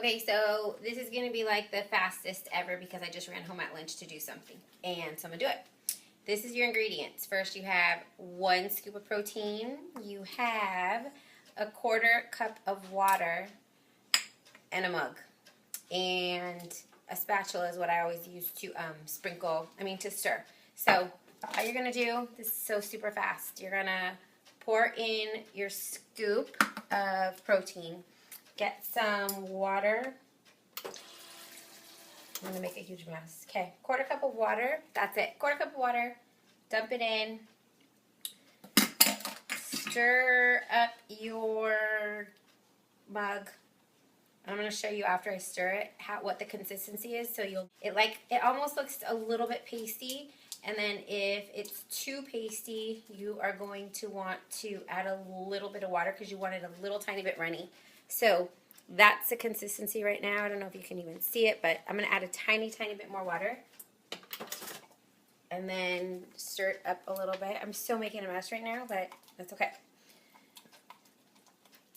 Okay, so this is going to be like the fastest ever because I just ran home at lunch to do something. And so I'm going to do it. This is your ingredients. First you have 1 scoop of protein. You have a 1/4 cup of water and a mug. And a spatula is what I always use to to stir. So all you're going to do, this is so super fast. You're going to pour in your scoop of protein. Get some water. I'm going to make a huge mess. Okay, 1/4 cup of water. That's it. 1/4 cup of water. Dump it in. Stir up your mug. I'm going to show you after I stir it what the consistency is. So it almost looks a little bit pasty. And then if it's too pasty, you are going to want to add a little bit of water because you want it a little tiny bit runny. So that's the consistency right now. I don't know if you can even see it, but I'm going to add a tiny, tiny bit more water. And then stir it up a little bit. I'm still making a mess right now, but that's okay.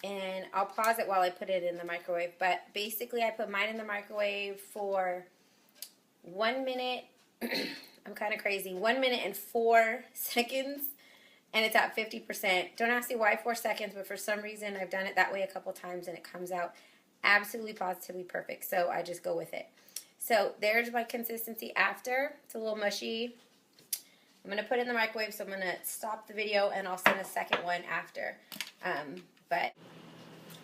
And I'll pause it while I put it in the microwave. But basically I put mine in the microwave for 1 minute. I'm kind of crazy. 1 minute and 4 seconds. And it's at 50%. Don't ask me why 4 seconds, but for some reason I've done it that way a couple times and it comes out absolutely positively perfect. So I just go with it. So there's my consistency after. It's a little mushy. I'm going to put it in the microwave, so I'm going to stop the video and I'll send a second one after.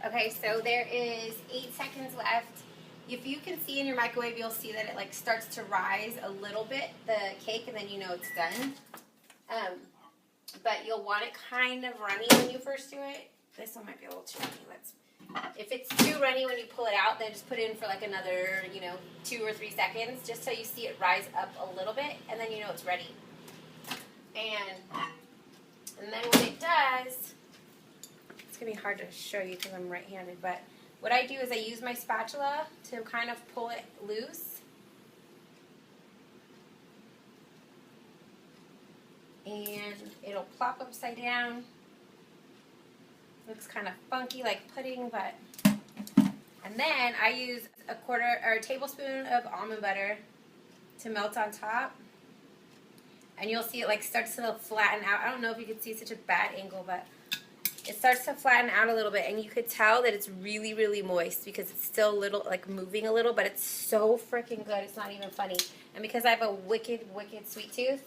Okay, so there is 8 seconds left. If you can see in your microwave, you'll see that it like starts to rise a little bit, the cake, and then you know it's done. But you'll want it kind of runny when you first do it. This one might be a little too runny. If it's too runny when you pull it out, then just put it in for like another, 2 or 3 seconds, just so you see it rise up a little bit, and then you know it's ready. And then when it does, it's going to be hard to show you because I'm right-handed, but what I do is I use my spatula to kind of pull it loose. And it'll plop upside down. Looks kind of funky like pudding, but... And then I use a tablespoon of almond butter to melt on top. And you'll see it like starts to flatten out. I don't know if you can see such a bad angle, but it starts to flatten out a little bit. And you could tell that it's really, really moist because it's still a little, like moving a little, but it's so freaking good. It's not even funny. And because I have a wicked, wicked sweet tooth,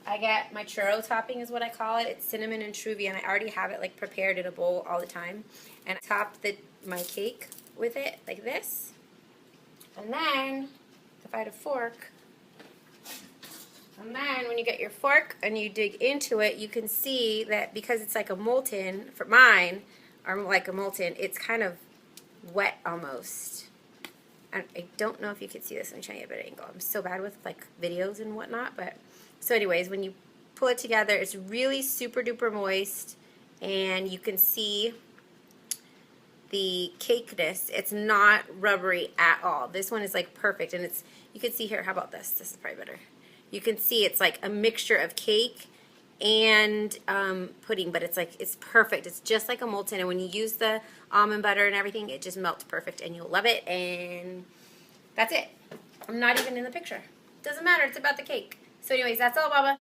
I get my churro topping is what I call it. It's cinnamon and truvia, and I already have it like prepared in a bowl all the time. And I top my cake with it like this. And then, if I had a fork, and then when you get your fork and you dig into it, you can see that because it's like a molten, for mine, or like a molten, it's kind of wet almost. And I don't know if you can see this. Let me show you a better angle. I'm so bad with like videos and whatnot, but so anyways, when you pull it together, it's really super duper moist, and you can see the cakeness. It's not rubbery at all. This one is like perfect, and you can see here. How about this? This is probably better. You can see it's like a mixture of cake and pudding, but it's perfect. It's just like a molten, and when you use the almond butter and everything, it just melts perfect, and you'll love it. And that's it. I'm not even in the picture. Doesn't matter. It's about the cake. So anyways, that's all, Baba.